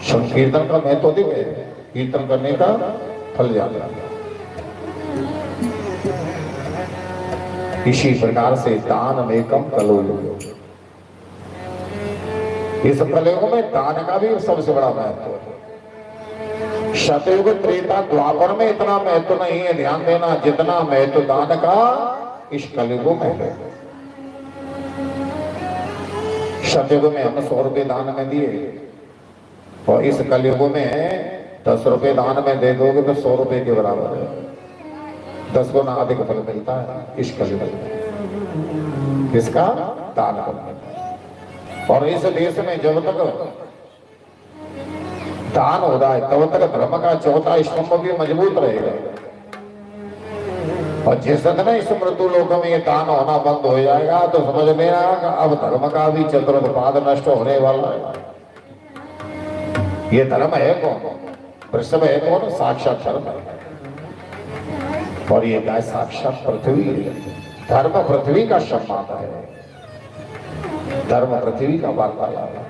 संकीर्तन का महत्व अधिक है, कीर्तन करने का फल ज्यादा है। इसी प्रकार से दान में कम कलयुग, इस कलयुग में दान का भी सबसे बड़ा महत्व है। सतयुग त्रेता द्वापर में इतना महत्व नहीं है, ध्यान देना, जितना महत्व दान का इस कलयुग में है। सतयुग में हम 100 रुपए दान में दिए और इस कलयुग में 10 रुपए दान में दे दोगे तो 100 रुपए के बराबर है, 10 गुना अधिक फल मिलता है इस कलयुग में। किसका? दान करने का। और इस देश में जब तक दान हो रहा है तब तक धर्म का चौथा स्तंभ भी मजबूत रहेगा। और जिस दिन इस मृत्यु लोक में ये दान होना बंद हो जाएगा तो समझ लेना अब धर्म का भी चतुर्पाद नष्ट होने वाला है। ये धर्म है कौन? वृषभ है कौन? साक्षात धर्म है। और ये गाय साक्षात पृथ्वी है। धर्म पृथ्वी का सम्मान है, धर्म पृथ्वी का वार्तालाप है।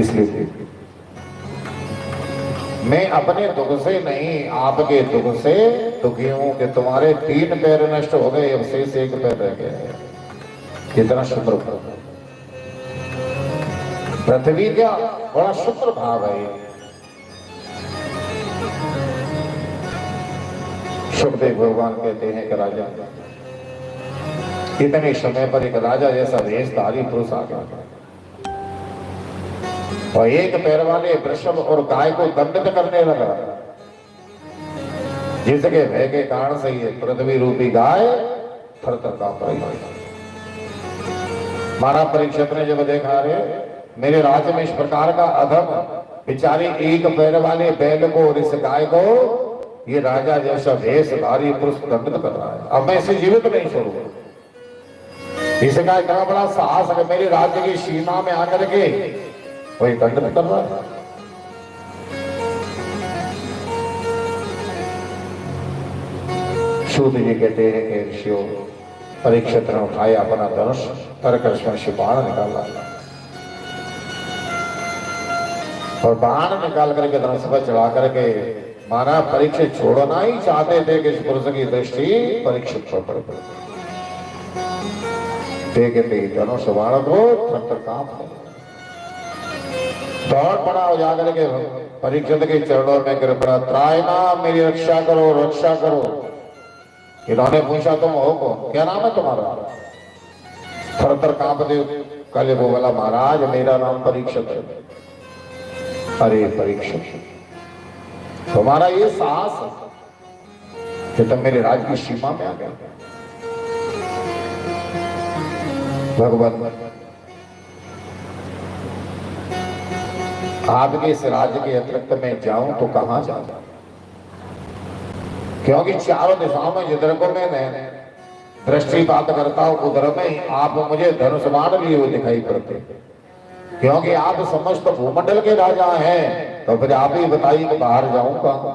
इसलिए मैं अपने दुख से नहीं, आपके दुख से दुखी हूं कि तुम्हारे 3 पैर नष्ट हो गए, अब शेष 1 पैर रह गया। कितना शुक्र पृथ्वी का बड़ा शुक्र भाव है। सुखदेव भगवान कहते हैं कि राजा, इतने समय पर एक राजा जैसा वेशधारी पुरुष आ गया और 1 पैर वाले वृषभ और गाय को दंडित करने लगा, जिसके भय के कारण से ये पृथ्वी रूपी गाय थर-थर कांप रही है। महाराज परीक्षित ने जब देखा, रे मेरे राज्य में इस प्रकार का अधम, बेचारे 1 पैर वाले बैल को और इस गाय को ये राजा जैसा वेशधारी पुरुष दंडित कर रहा है, अब मैं इसे जीवित नहीं छोड़ूंगा। इसका इतना बड़ा साहस है, मेरे राज्य की सीमा में आकर के वही दंडित कर रहा है। सूत जी कहते हैं कि ऋषियों, परीक्षित ने उठाया अपना धनुष, तरकर्षण से बाण निकाला और बाण निकाल करके धनुष पर चढ़ा करके माना परीक्षित छोड़ना ही चाहते थे कि इस पुरुष की दृष्टि परीक्षित पर पड़े। देखते धनुष बाण को थर-थर कांप दौड़ पड़ा हो जाकर के परीक्षित के चरणों में गिर पड़ा, त्रायना मेरी रक्षा करो, रक्षा करो। इन्होंने पूछा तुम हो कौन, क्या नाम है तुम्हारा? थर-थर कांपते कल वो बोला, महाराज मेरा नाम परीक्षित है। अरे परीक्षित, तुम्हारा ये साहस कि तुम मेरे राज्य की सीमा में आ गए। भगवान आपके इस राज्य के अतिरिक्त मैं जाऊं तो कहां जाऊं, क्योंकि चारों दिशाओं में जिधर को मैं दृष्टिपात करता हूं उधर में आप मुझे धनुष बाण लिए हुए दिखाई पड़ते, क्योंकि आप समस्त भूमंडल के राजा हैं। तो फिर आप ही बताइए कि बाहर जाऊं कहां।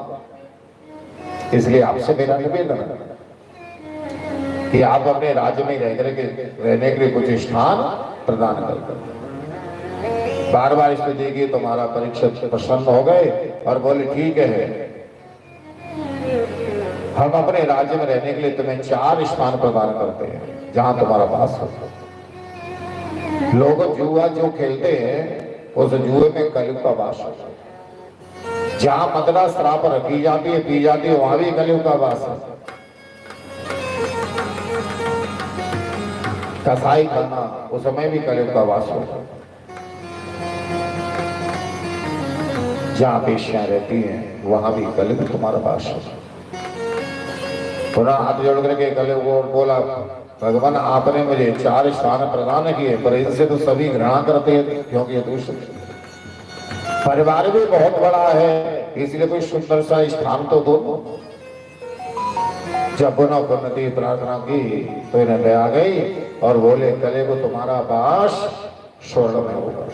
इसलिए आपसे मेरा निवेदन है कि आप अपने राज्य में रहने के लिए कुछ स्थान प्रदान कर। बार बार इसमें देखिए तुम्हारा परीक्षित प्रसन्न हो गए और बोले ठीक है, हम अपने राज्य में रहने के लिए तुम्हें 4 स्थान प्रदान करते हैं जहां तुम्हारा वास हो। लोग जुआ जो खेलते हैं उस जुए में कलयुग का वास है। जहां मदरा शराब रखी जाती है, पी जाती है, वहां भी कलयुग का वास है। कसाई खाना उसमें भी कलयुग का वास होता है। जहां पेशियां रहती हैं वहां भी कलयुग तुम्हारा वास है। पुनः हाथ जोड़ करके कलयुग और बोला, भगवान आपने मुझे 4 स्थान प्रदान किए, पर इनसे तो सभी घृणा करते हैं क्योंकि ये दूसरे परिवार भी बहुत बड़ा है, इसलिए कोई सुंदर सा स्थान तो दो। जब उन्होंने प्रार्थना की तो इन्हें आ गई और बोले, कले को तुम्हारा वास स्वर्ण में होगा।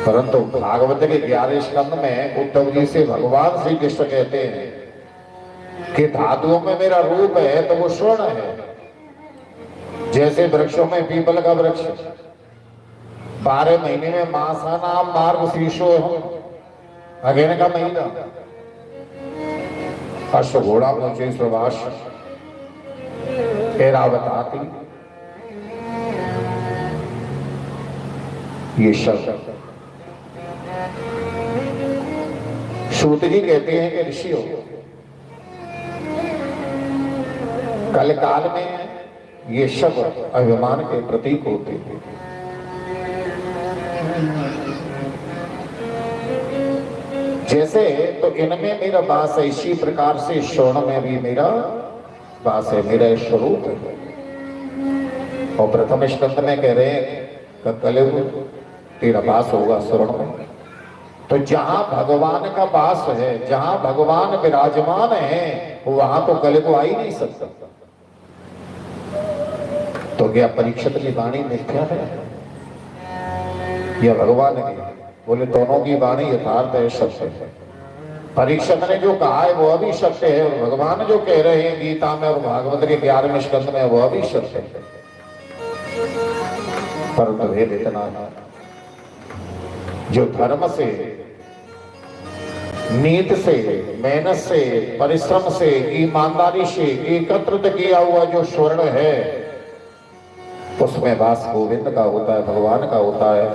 परंतु भागवत के 11 स्कंद में उद्धव जी से भगवान श्री कृष्ण कहते हैं कि धातुओं में मेरा रूप है तो वो स्वर्ण है, जैसे वृक्षों में पीपल का वृक्ष 12 महीने में मासा नाम मार्ग शीर्षो अगेन का महीना अश्व घोड़ा पहुंचे सुभाष एरावताती ये शब्द सूत जी कहते हैं कि ऋषियों कल काल में ये शब्द अभिमान के प्रतीक होते हैं। जैसे तो इनमें मेरा वास है, इसी प्रकार से स्वर्ण में भी मेरा वास है, मेरा स्वरूप है। और प्रथम स्कंद में कह रहे हैं कलयुग तेरा वास होगा स्वर्ण में। तो जहां भगवान का वास है, जहां भगवान विराजमान है, वहां तो कलयुग आ ही नहीं सकता। तो क्या परीक्षित की वाणी मिथ्या है या भगवान की? बोले दोनों की वाणी यथार्थ है, सत्य है। परीक्षित ने जो कहा है वो अभी सत्य है, और भगवान जो कह रहे हैं गीता में और भागवत के 11वें स्कंद में वो अभी सत्य है। परंतु भेद इतना है, जो धर्म से, नीति से, मेहनत से, परिश्रम से, ईमानदारी से एकत्रित किया हुआ जो स्वर्ण है, उसमें वास गोविंद का होता है, भगवान का होता है।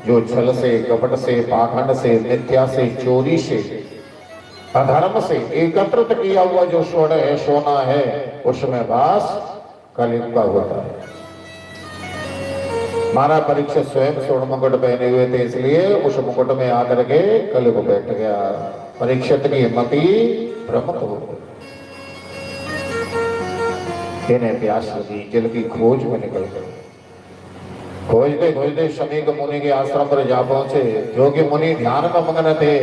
जो छल से, कपट से, पाखंड से, मिथ्या से, चोरी से, अधर्म से एकत्रित किया हुआ जो स्वर्ण है, सोना है, उसमें वास कलयुग का होता है। महाराज परीक्षित स्वयं स्वर्ण मुकुट पहने हुए थे, इसलिए उस मुकुट में आकर के कलयुग बैठ गया। परीक्षित की मति भ्रमित हो गई। इन्हें प्यास लगी, जल की खोज में निकल गए। खोजते खोजते समीक मुनि के आश्रम पर जा पहुंचे, जो कि मुनि ध्यान में मग्न थे।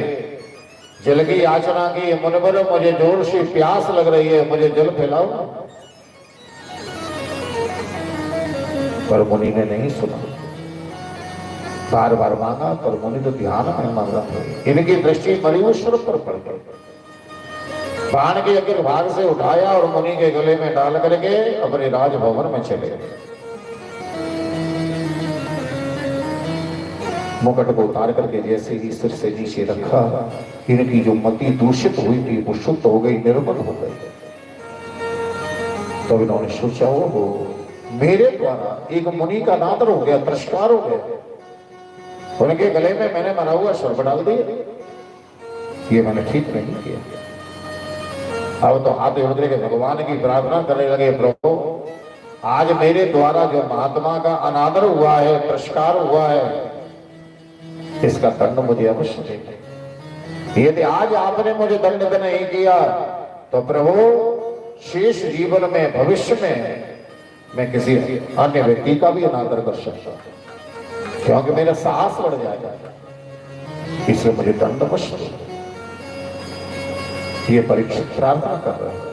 जल की याचना की, मुनिवर मुझे जोर से प्यास लग रही है, मुझे जल पिलाओ। पर मुनि ने नहीं सुना, बार बार मांगा, पर मुनि तो ध्यान में मग्न थे। इनकी दृष्टि मरीश्वर पर पड़ गई। बाण के अग्र भाग से उठाया और मुनि के गले में डाल करके अपने राजभवन में चले गए। मुकुट को उतार करके जैसे ही सिर से नीचे रखा, इनकी जो मति दूषित हुई थी वो शुद्ध हो गई, निर्मल हो गई। तो इन्होंने सोचा हो मेरे द्वारा एक मुनि का नादर हो गया, तिरस्कार हो गया। उनके गले में मैंने मरा हुआ सर्प डाल दिया, ये मैंने ठीक नहीं किया। अब तो हाथ जोड़ के भगवान की प्रार्थना करने लगे, प्रभु आज मेरे द्वारा जो महात्मा का अनादर हुआ है, तिरस्कार हुआ है, इसका दंड मुझे अवश्य दें। यदि आज आपने मुझे दंडित नहीं किया तो प्रभु शेष जीवन में, भविष्य में मैं किसी अन्य व्यक्ति का भी अनादर कर सकता हूं, क्योंकि मेरा साहस बढ़ जाएगा, इसलिए मुझे दंड अवश्य दें। ये परीक्षित प्रार्थना कर रहे हैं।